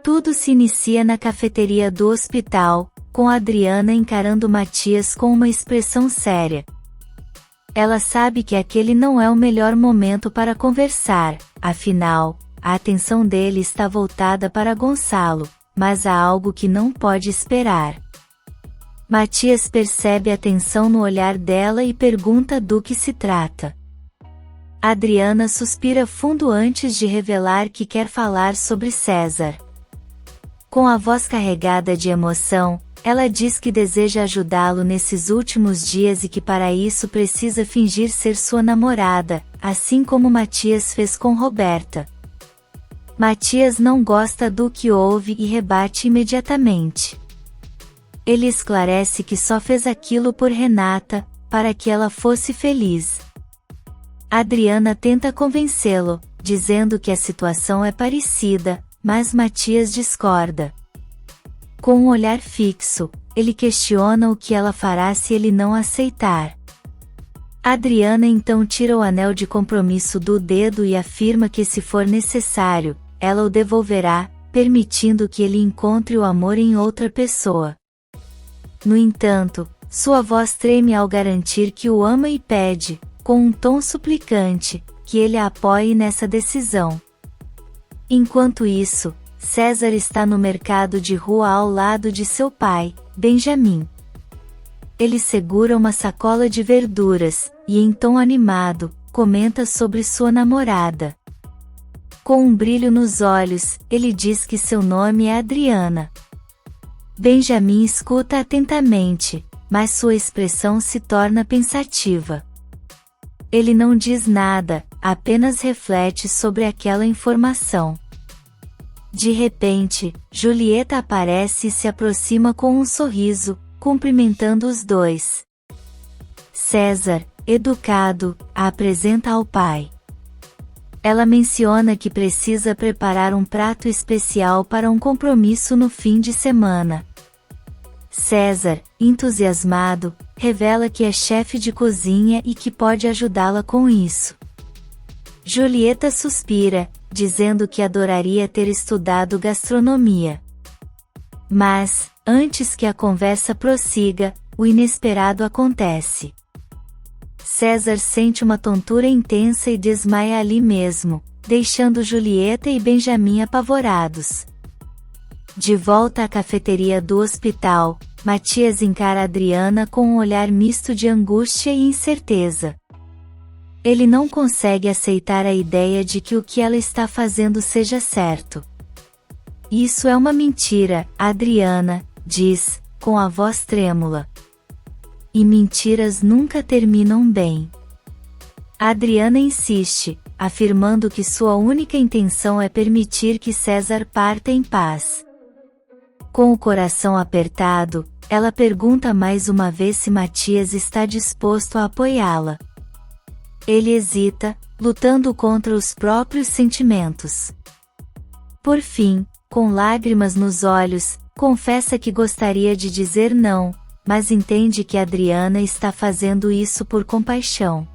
Tudo se inicia na cafeteria do hospital, com Adriana encarando Matias com uma expressão séria. Ela sabe que aquele não é o melhor momento para conversar, afinal, a atenção dele está voltada para Gonçalo, mas há algo que não pode esperar. Matias percebe a tensão no olhar dela e pergunta do que se trata. Adriana suspira fundo antes de revelar que quer falar sobre César. Com a voz carregada de emoção, ela diz que deseja ajudá-lo nesses últimos dias e que para isso precisa fingir ser sua namorada, assim como Matias fez com Roberta. Matias não gosta do que ouve e rebate imediatamente. Ele esclarece que só fez aquilo por Renata, para que ela fosse feliz. Adriana tenta convencê-lo, dizendo que a situação é parecida, mas Matias discorda. Com um olhar fixo, ele questiona o que ela fará se ele não aceitar. Adriana então tira o anel de compromisso do dedo e afirma que se for necessário, ela o devolverá, permitindo que ele encontre o amor em outra pessoa. No entanto, sua voz treme ao garantir que o ama e pede, com um tom suplicante, que ele a apoie nessa decisão. Enquanto isso, César está no mercado de rua ao lado de seu pai, Benjamin. Ele segura uma sacola de verduras, e em tom animado, comenta sobre sua namorada. Com um brilho nos olhos, ele diz que seu nome é Adriana. Benjamin escuta atentamente, mas sua expressão se torna pensativa. Ele não diz nada, apenas reflete sobre aquela informação. De repente, Julieta aparece e se aproxima com um sorriso, cumprimentando os dois. César, educado, a apresenta ao pai. Ela menciona que precisa preparar um prato especial para um compromisso no fim de semana. César, entusiasmado, revela que é chefe de cozinha e que pode ajudá-la com isso. Julieta suspira, dizendo que adoraria ter estudado gastronomia. Mas, antes que a conversa prossiga, o inesperado acontece. César sente uma tontura intensa e desmaia ali mesmo, deixando Julieta e Benjamin apavorados. De volta à cafeteria do hospital, Matias encara Adriana com um olhar misto de angústia e incerteza. Ele não consegue aceitar a ideia de que o que ela está fazendo seja certo. Isso é uma mentira, Adriana, diz, com a voz trêmula. E mentiras nunca terminam bem. Adriana insiste, afirmando que sua única intenção é permitir que César parta em paz. Com o coração apertado, ela pergunta mais uma vez se Matias está disposto a apoiá-la. Ele hesita, lutando contra os próprios sentimentos. Por fim, com lágrimas nos olhos, confessa que gostaria de dizer não, mas entende que Adriana está fazendo isso por compaixão.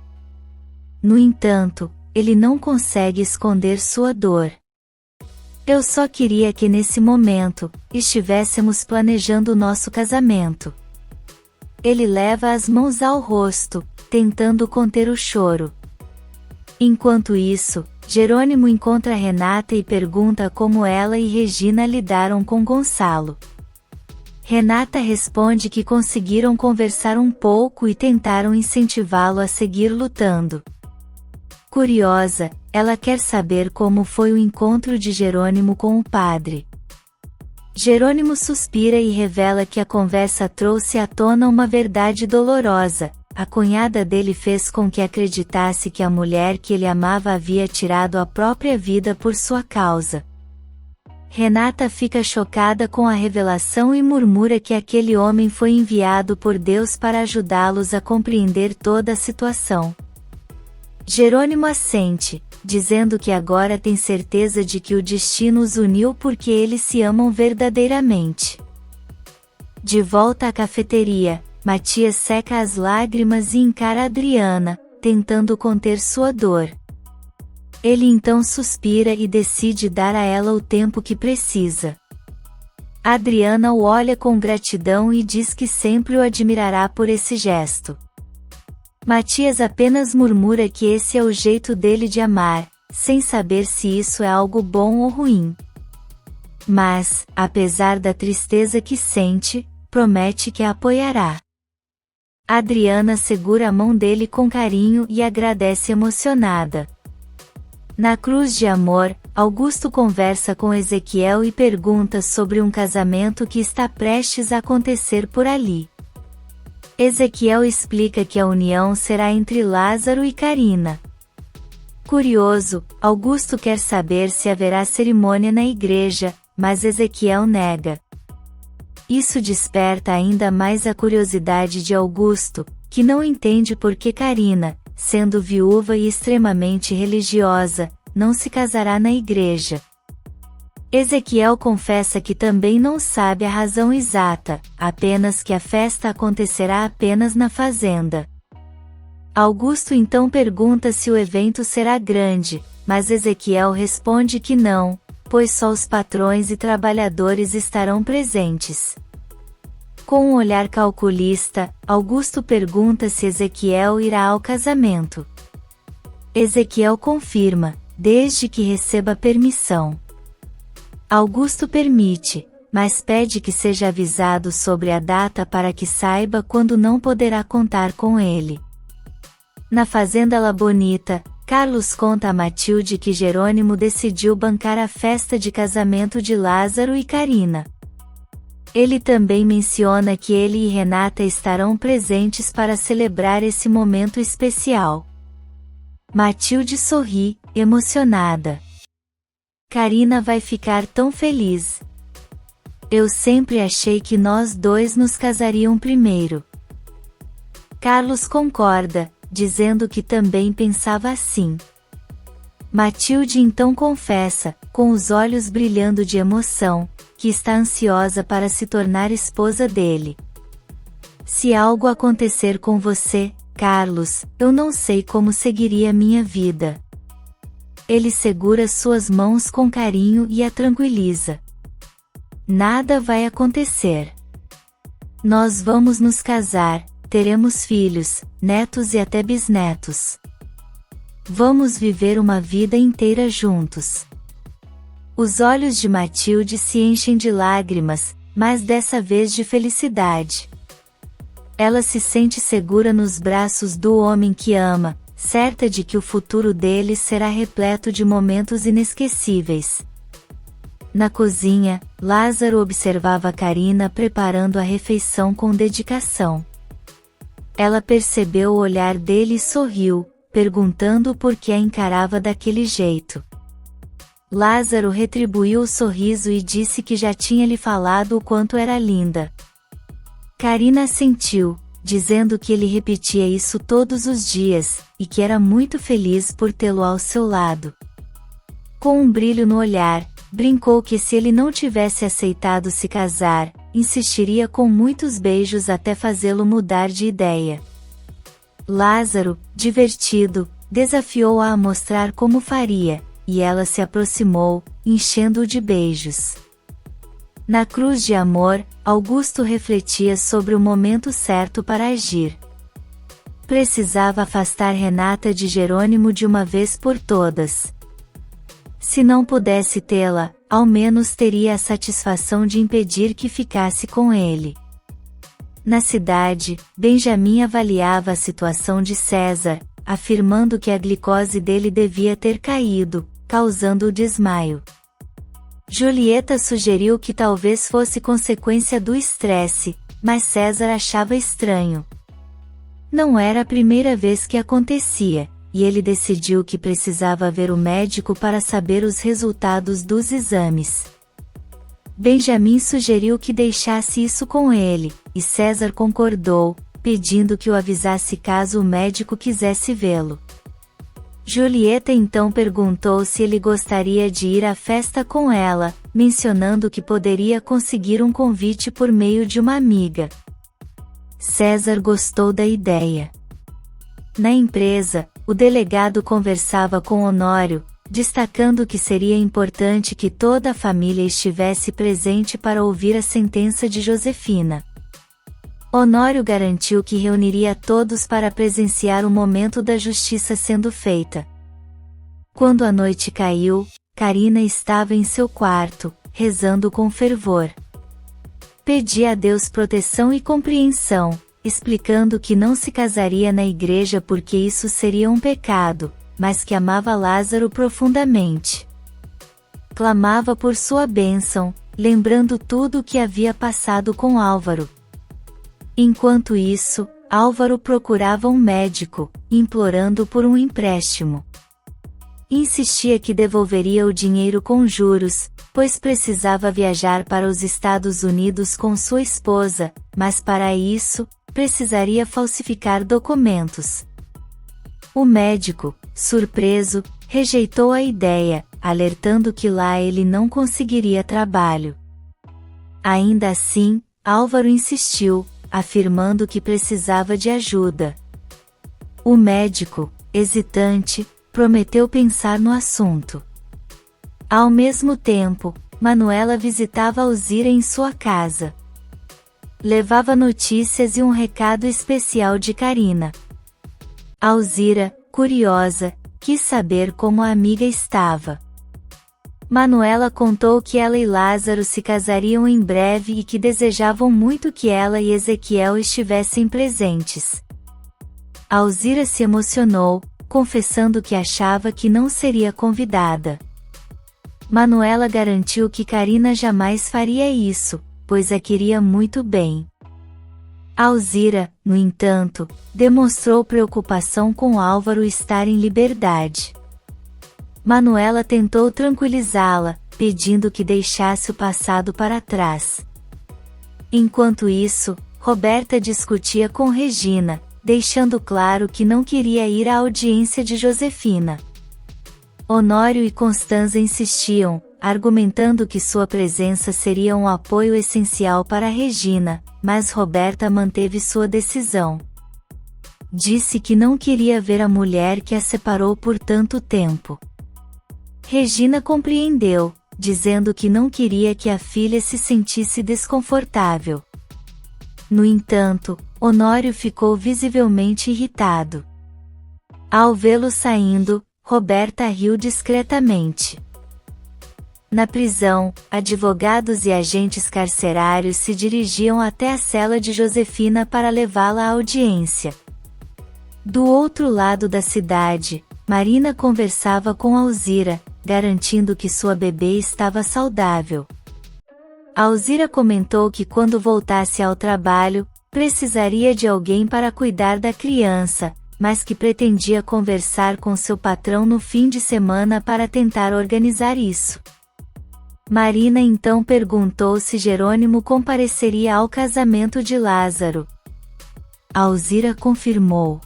No entanto, ele não consegue esconder sua dor. Eu só queria que nesse momento, estivéssemos planejando nosso casamento. Ele leva as mãos ao rosto, tentando conter o choro. Enquanto isso, Jerônimo encontra Renata e pergunta como ela e Regina lidaram com Gonçalo. Renata responde que conseguiram conversar um pouco e tentaram incentivá-lo a seguir lutando. Curiosa, ela quer saber como foi o encontro de Jerônimo com o padre. Jerônimo suspira e revela que a conversa trouxe à tona uma verdade dolorosa. A cunhada dele fez com que acreditasse que a mulher que ele amava havia tirado a própria vida por sua causa. Renata fica chocada com a revelação e murmura que aquele homem foi enviado por Deus para ajudá-los a compreender toda a situação. Jerônimo assente, dizendo que agora tem certeza de que o destino os uniu porque eles se amam verdadeiramente. De volta à cafeteria, Matias seca as lágrimas e encara Adriana, tentando conter sua dor. Ele então suspira e decide dar a ela o tempo que precisa. Adriana o olha com gratidão e diz que sempre o admirará por esse gesto. Matias apenas murmura que esse é o jeito dele de amar, sem saber se isso é algo bom ou ruim. Mas, apesar da tristeza que sente, promete que a apoiará. Adriana segura a mão dele com carinho e agradece emocionada. Na cruz de amor, Augusto conversa com Ezequiel e pergunta sobre um casamento que está prestes a acontecer por ali. Ezequiel explica que a união será entre Lázaro e Carina. Curioso, Augusto quer saber se haverá cerimônia na igreja, mas Ezequiel nega. Isso desperta ainda mais a curiosidade de Augusto, que não entende por que Carina, sendo viúva e extremamente religiosa, não se casará na igreja. Ezequiel confessa que também não sabe a razão exata, apenas que a festa acontecerá apenas na fazenda. Augusto então pergunta se o evento será grande, mas Ezequiel responde que não, pois só os patrões e trabalhadores estarão presentes. Com um olhar calculista, Augusto pergunta se Ezequiel irá ao casamento. Ezequiel confirma, desde que receba permissão. Augusto permite, mas pede que seja avisado sobre a data para que saiba quando não poderá contar com ele. Na fazenda La Bonita, Carlos conta a Matilde que Jerônimo decidiu bancar a festa de casamento de Lázaro e Carina. Ele também menciona que ele e Renata estarão presentes para celebrar esse momento especial. Matilde sorri, emocionada. Carina vai ficar tão feliz. Eu sempre achei que nós dois nos casariam primeiro. Carlos concorda, dizendo que também pensava assim. Matilde então confessa, com os olhos brilhando de emoção, que está ansiosa para se tornar esposa dele. Se algo acontecer com você, Carlos, eu não sei como seguiria minha vida. Ele segura suas mãos com carinho e a tranquiliza. Nada vai acontecer. Nós vamos nos casar, teremos filhos, netos e até bisnetos. Vamos viver uma vida inteira juntos. Os olhos de Matilde se enchem de lágrimas, mas dessa vez de felicidade. Ela se sente segura nos braços do homem que ama, certa de que o futuro deles será repleto de momentos inesquecíveis. Na cozinha, Lázaro observava Carina preparando a refeição com dedicação. Ela percebeu o olhar dele e sorriu, perguntando por que a encarava daquele jeito. Lázaro retribuiu o sorriso e disse que já tinha lhe falado o quanto era linda. Carina assentiu, dizendo que ele repetia isso todos os dias, e que era muito feliz por tê-lo ao seu lado. Com um brilho no olhar, brincou que se ele não tivesse aceitado se casar, insistiria com muitos beijos até fazê-lo mudar de ideia. Lázaro, divertido, desafiou-a a mostrar como faria, e ela se aproximou, enchendo-o de beijos. Na cruz de amor, Augusto refletia sobre o momento certo para agir. Precisava afastar Renata de Jerônimo de uma vez por todas. Se não pudesse tê-la, ao menos teria a satisfação de impedir que ficasse com ele. Na cidade, Benjamim avaliava a situação de César, afirmando que a glicose dele devia ter caído, causando o desmaio. Julieta sugeriu que talvez fosse consequência do estresse, mas César achava estranho. Não era a primeira vez que acontecia, e ele decidiu que precisava ver o médico para saber os resultados dos exames. Benjamim sugeriu que deixasse isso com ele, e César concordou, pedindo que o avisasse caso o médico quisesse vê-lo. Julieta então perguntou se ele gostaria de ir à festa com ela, mencionando que poderia conseguir um convite por meio de uma amiga. César gostou da ideia. Na empresa, o delegado conversava com Honório, destacando que seria importante que toda a família estivesse presente para ouvir a sentença de Josefina. Honório garantiu que reuniria todos para presenciar o momento da justiça sendo feita. Quando a noite caiu, Carina estava em seu quarto, rezando com fervor. Pedia a Deus proteção e compreensão, explicando que não se casaria na igreja porque isso seria um pecado, mas que amava Lázaro profundamente. Clamava por sua bênção, lembrando tudo o que havia passado com Álvaro. Enquanto isso, Álvaro procurava um médico, implorando por um empréstimo. Insistia que devolveria o dinheiro com juros, pois precisava viajar para os Estados Unidos com sua esposa, mas para isso, precisaria falsificar documentos. O médico, surpreso, rejeitou a ideia, alertando que lá ele não conseguiria trabalho. Ainda assim, Álvaro insistiu, afirmando que precisava de ajuda. O médico, hesitante, prometeu pensar no assunto. Ao mesmo tempo, Manuela visitava Alzira em sua casa. Levava notícias e um recado especial de Carina. Alzira, curiosa, quis saber como a amiga estava. Manuela contou que ela e Lázaro se casariam em breve e que desejavam muito que ela e Ezequiel estivessem presentes. Alzira se emocionou, confessando que achava que não seria convidada. Manuela garantiu que Carina jamais faria isso, pois a queria muito bem. Alzira, no entanto, demonstrou preocupação com Álvaro estar em liberdade. Manuela tentou tranquilizá-la, pedindo que deixasse o passado para trás. Enquanto isso, Roberta discutia com Regina, deixando claro que não queria ir à audiência de Josefina. Honório e Constanza insistiam, argumentando que sua presença seria um apoio essencial para Regina, mas Roberta manteve sua decisão. Disse que não queria ver a mulher que a separou por tanto tempo. Regina compreendeu, dizendo que não queria que a filha se sentisse desconfortável. No entanto, Honório ficou visivelmente irritado. Ao vê-lo saindo, Roberta riu discretamente. Na prisão, advogados e agentes carcerários se dirigiam até a cela de Josefina para levá-la à audiência. Do outro lado da cidade, Marina conversava com Alzira, garantindo que sua bebê estava saudável. Alzira comentou que quando voltasse ao trabalho, precisaria de alguém para cuidar da criança, mas que pretendia conversar com seu patrão no fim de semana para tentar organizar isso. Marina então perguntou se Jerônimo compareceria ao casamento de Lázaro. Alzira confirmou.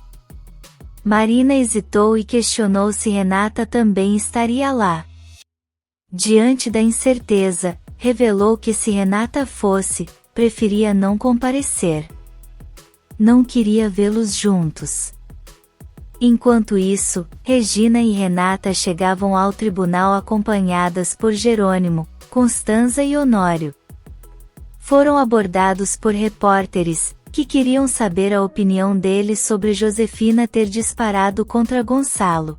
Marina hesitou e questionou se Renata também estaria lá. Diante da incerteza, revelou que se Renata fosse, preferia não comparecer. Não queria vê-los juntos. Enquanto isso, Regina e Renata chegavam ao tribunal acompanhadas por Jerônimo, Constanza e Honório. Foram abordados por repórteres, que queriam saber a opinião deles sobre Josefina ter disparado contra Gonçalo.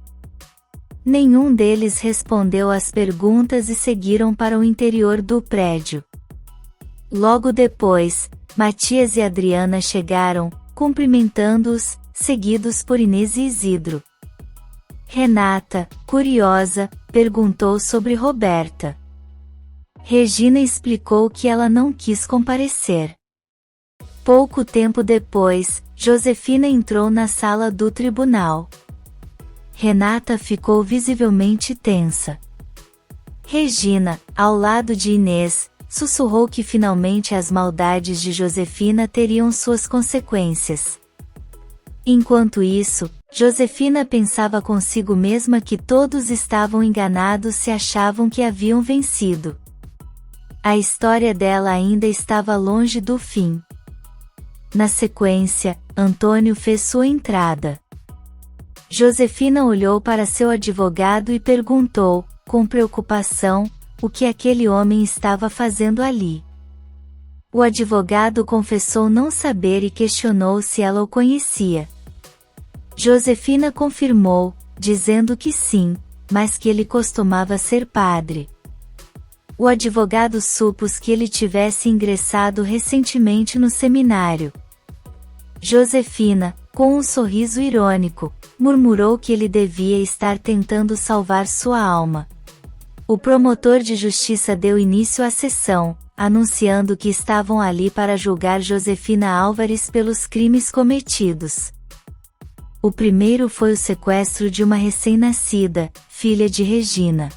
Nenhum deles respondeu às perguntas e seguiram para o interior do prédio. Logo depois, Matias e Adriana chegaram, cumprimentando-os, seguidos por Inês e Isidro. Renata, curiosa, perguntou sobre Roberta. Regina explicou que ela não quis comparecer. Pouco tempo depois, Josefina entrou na sala do tribunal. Renata ficou visivelmente tensa. Regina, ao lado de Inês, sussurrou que finalmente as maldades de Josefina teriam suas consequências. Enquanto isso, Josefina pensava consigo mesma que todos estavam enganados se achavam que haviam vencido. A história dela ainda estava longe do fim. Na sequência, Antônio fez sua entrada. Josefina olhou para seu advogado e perguntou, com preocupação, o que aquele homem estava fazendo ali. O advogado confessou não saber e questionou se ela o conhecia. Josefina confirmou, dizendo que sim, mas que ele costumava ser padre. O advogado supôs que ele tivesse ingressado recentemente no seminário. Josefina, com um sorriso irônico, murmurou que ele devia estar tentando salvar sua alma. O promotor de justiça deu início à sessão, anunciando que estavam ali para julgar Josefina Álvares pelos crimes cometidos. O primeiro foi o sequestro de uma recém-nascida, filha de Regina.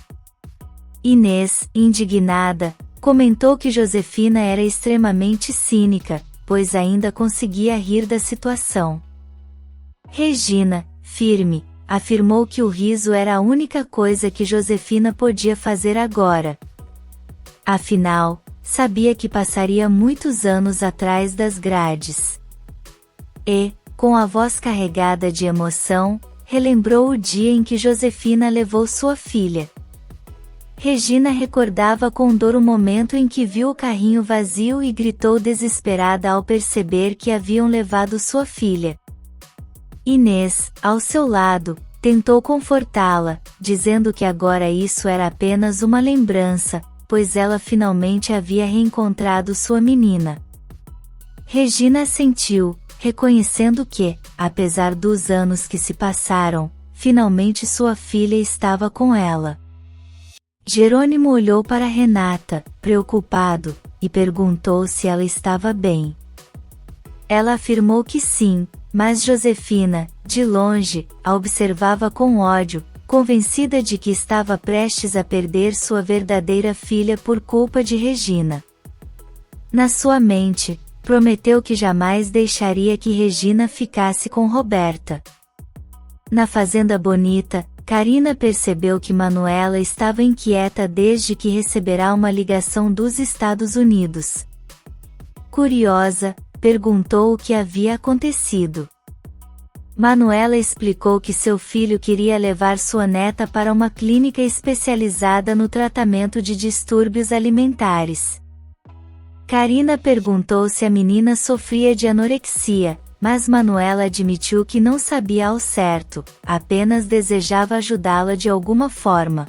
Inês, indignada, comentou que Josefina era extremamente cínica, pois ainda conseguia rir da situação. Regina, firme, afirmou que o riso era a única coisa que Josefina podia fazer agora. Afinal, sabia que passaria muitos anos atrás das grades. E, com a voz carregada de emoção, relembrou o dia em que Josefina levou sua filha. Regina recordava com dor o momento em que viu o carrinho vazio e gritou desesperada ao perceber que haviam levado sua filha. Inês, ao seu lado, tentou confortá-la, dizendo que agora isso era apenas uma lembrança, pois ela finalmente havia reencontrado sua menina. Regina assentiu, reconhecendo que, apesar dos anos que se passaram, finalmente sua filha estava com ela. Jerônimo olhou para Renata, preocupado, e perguntou se ela estava bem. Ela afirmou que sim, mas Josefina, de longe, a observava com ódio, convencida de que estava prestes a perder sua verdadeira filha por culpa de Regina. Na sua mente, prometeu que jamais deixaria que Regina ficasse com Roberta. Na Fazenda Bonita, Carina percebeu que Manuela estava inquieta desde que receberá uma ligação dos Estados Unidos. Curiosa, perguntou o que havia acontecido. Manuela explicou que seu filho queria levar sua neta para uma clínica especializada no tratamento de distúrbios alimentares. Carina perguntou se a menina sofria de anorexia, mas Manuela admitiu que não sabia ao certo, apenas desejava ajudá-la de alguma forma.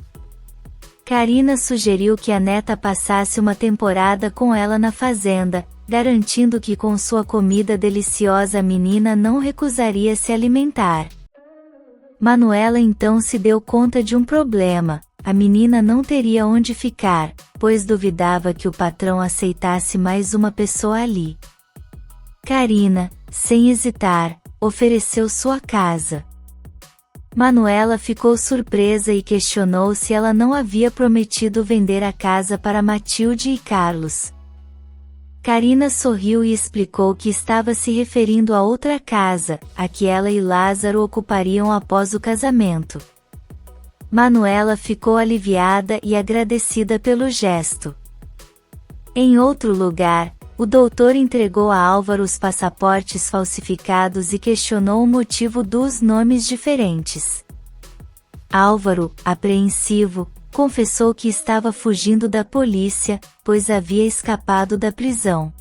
Carina sugeriu que a neta passasse uma temporada com ela na fazenda, garantindo que com sua comida deliciosa a menina não recusaria se alimentar. Manuela então se deu conta de um problema: a menina não teria onde ficar, pois duvidava que o patrão aceitasse mais uma pessoa ali. Carina, sem hesitar, ofereceu sua casa. Manuela ficou surpresa e questionou se ela não havia prometido vender a casa para Matilde e Carlos. Carina sorriu e explicou que estava se referindo a outra casa, a que ela e Lázaro ocupariam após o casamento. Manuela ficou aliviada e agradecida pelo gesto. Em outro lugar, o doutor entregou a Álvaro os passaportes falsificados e questionou o motivo dos nomes diferentes. Álvaro, apreensivo, confessou que estava fugindo da polícia, pois havia escapado da prisão.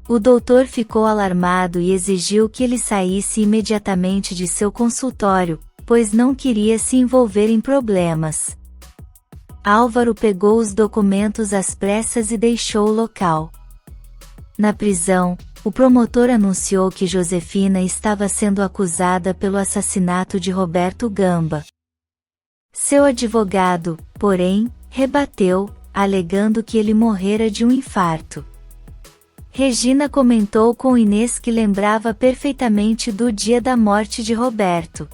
O doutor ficou alarmado e exigiu que ele saísse imediatamente de seu consultório, pois não queria se envolver em problemas. Álvaro pegou os documentos às pressas e deixou o local. Na prisão, o promotor anunciou que Josefina estava sendo acusada pelo assassinato de Roberto Gamba. Seu advogado, porém, rebateu, alegando que ele morrera de um infarto. Regina comentou com Inês que lembrava perfeitamente do dia da morte de Roberto.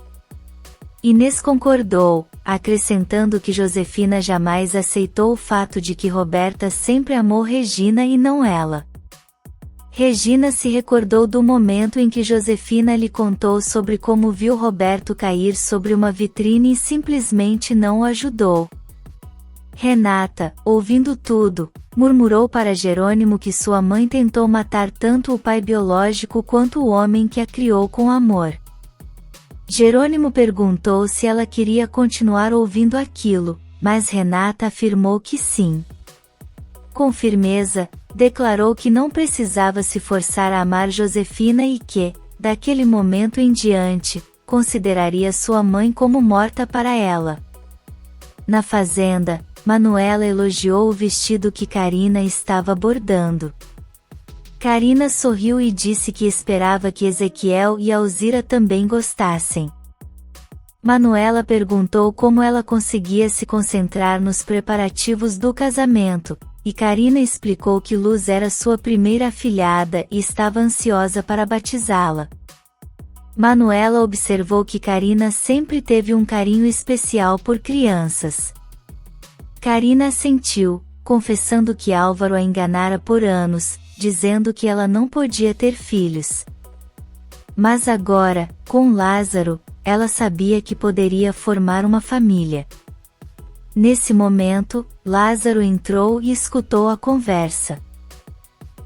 Inês concordou, acrescentando que Josefina jamais aceitou o fato de que Roberta sempre amou Regina e não ela. Regina se recordou do momento em que Josefina lhe contou sobre como viu Roberto cair sobre uma vitrine e simplesmente não o ajudou. Renata, ouvindo tudo, murmurou para Jerônimo que sua mãe tentou matar tanto o pai biológico quanto o homem que a criou com amor. Jerônimo perguntou se ela queria continuar ouvindo aquilo, mas Renata afirmou que sim. Com firmeza, declarou que não precisava se forçar a amar Josefina e que, daquele momento em diante, consideraria sua mãe como morta para ela. Na fazenda, Manuela elogiou o vestido que Carina estava bordando. Carina sorriu e disse que esperava que Ezequiel e Alzira também gostassem. Manuela perguntou como ela conseguia se concentrar nos preparativos do casamento, e Carina explicou que Luz era sua primeira afilhada e estava ansiosa para batizá-la. Manuela observou que Carina sempre teve um carinho especial por crianças. Carina assentiu, confessando que Álvaro a enganara por anos, dizendo que ela não podia ter filhos. Mas agora, com Lázaro, ela sabia que poderia formar uma família. Nesse momento, Lázaro entrou e escutou a conversa.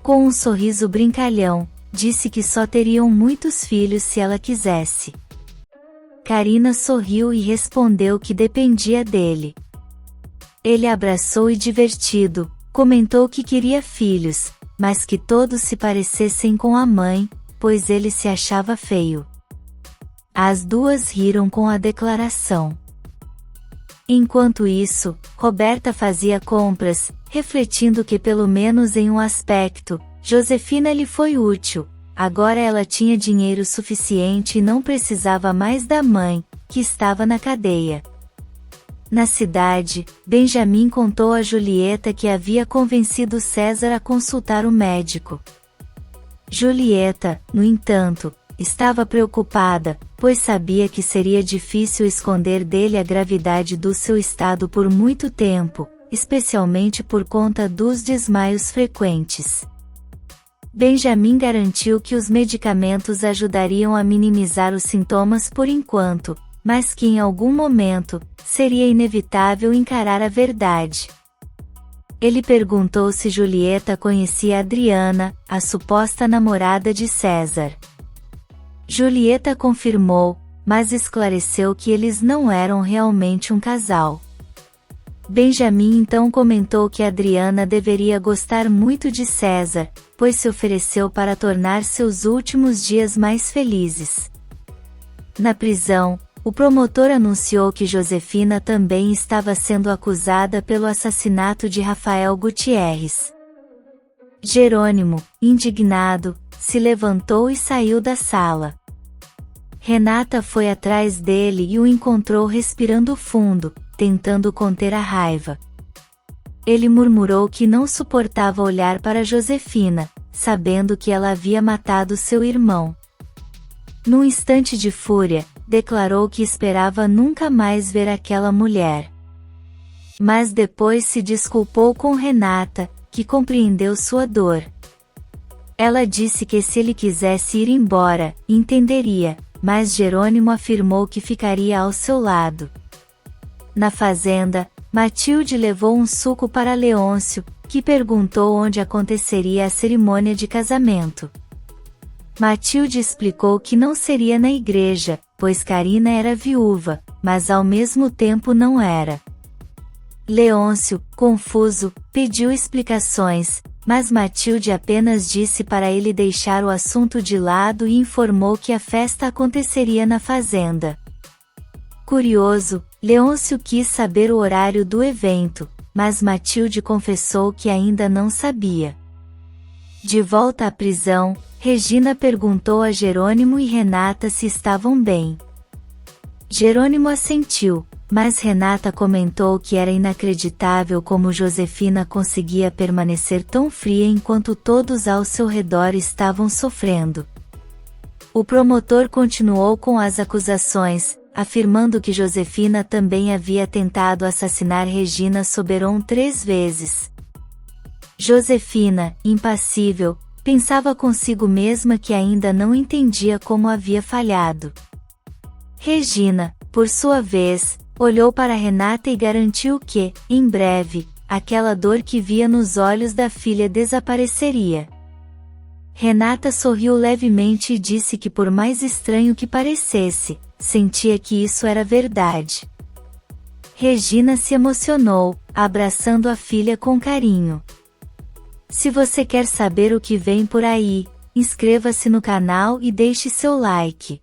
Com um sorriso brincalhão, disse que só teriam muitos filhos se ela quisesse. Carina sorriu e respondeu que dependia dele. Ele abraçou e divertido, comentou que queria filhos, mas que todos se parecessem com a mãe, pois ele se achava feio. As duas riram com a declaração. Enquanto isso, Roberta fazia compras, refletindo que pelo menos em um aspecto, Josefina lhe foi útil. Agora ela tinha dinheiro suficiente e não precisava mais da mãe, que estava na cadeia. Na cidade, Benjamin contou a Julieta que havia convencido César a consultar o médico. Julieta, no entanto, estava preocupada, pois sabia que seria difícil esconder dele a gravidade do seu estado por muito tempo, especialmente por conta dos desmaios frequentes. Benjamin garantiu que os medicamentos ajudariam a minimizar os sintomas por enquanto, mas que em algum momento, seria inevitável encarar a verdade. Ele perguntou se Julieta conhecia Adriana, a suposta namorada de César. Julieta confirmou, mas esclareceu que eles não eram realmente um casal. Benjamin então comentou que Adriana deveria gostar muito de César, pois se ofereceu para tornar seus últimos dias mais felizes. Na prisão, o promotor anunciou que Josefina também estava sendo acusada pelo assassinato de Rafael Gutierrez. Jerônimo, indignado, se levantou e saiu da sala. Renata foi atrás dele e o encontrou respirando fundo, tentando conter a raiva. Ele murmurou que não suportava olhar para Josefina, sabendo que ela havia matado seu irmão. Num instante de fúria, declarou que esperava nunca mais ver aquela mulher. Mas depois se desculpou com Renata, que compreendeu sua dor. Ela disse que se ele quisesse ir embora, entenderia, mas Jerônimo afirmou que ficaria ao seu lado. Na fazenda, Matilde levou um suco para Leôncio, que perguntou onde aconteceria a cerimônia de casamento. Matilde explicou que não seria na igreja, pois Carina era viúva, mas ao mesmo tempo não era. Leôncio, confuso, pediu explicações, mas Matilde apenas disse para ele deixar o assunto de lado e informou que a festa aconteceria na fazenda. Curioso, Leôncio quis saber o horário do evento, mas Matilde confessou que ainda não sabia. De volta à prisão, Regina perguntou a Jerônimo e Renata se estavam bem. Jerônimo assentiu, mas Renata comentou que era inacreditável como Josefina conseguia permanecer tão fria enquanto todos ao seu redor estavam sofrendo. O promotor continuou com as acusações, afirmando que Josefina também havia tentado assassinar Regina Soberon 3 vezes. Josefina, impassível, pensava consigo mesma que ainda não entendia como havia falhado. Regina, por sua vez, olhou para Renata e garantiu que, em breve, aquela dor que via nos olhos da filha desapareceria. Renata sorriu levemente e disse que por mais estranho que parecesse, sentia que isso era verdade. Regina se emocionou, abraçando a filha com carinho. Se você quer saber o que vem por aí, inscreva-se no canal e deixe seu like.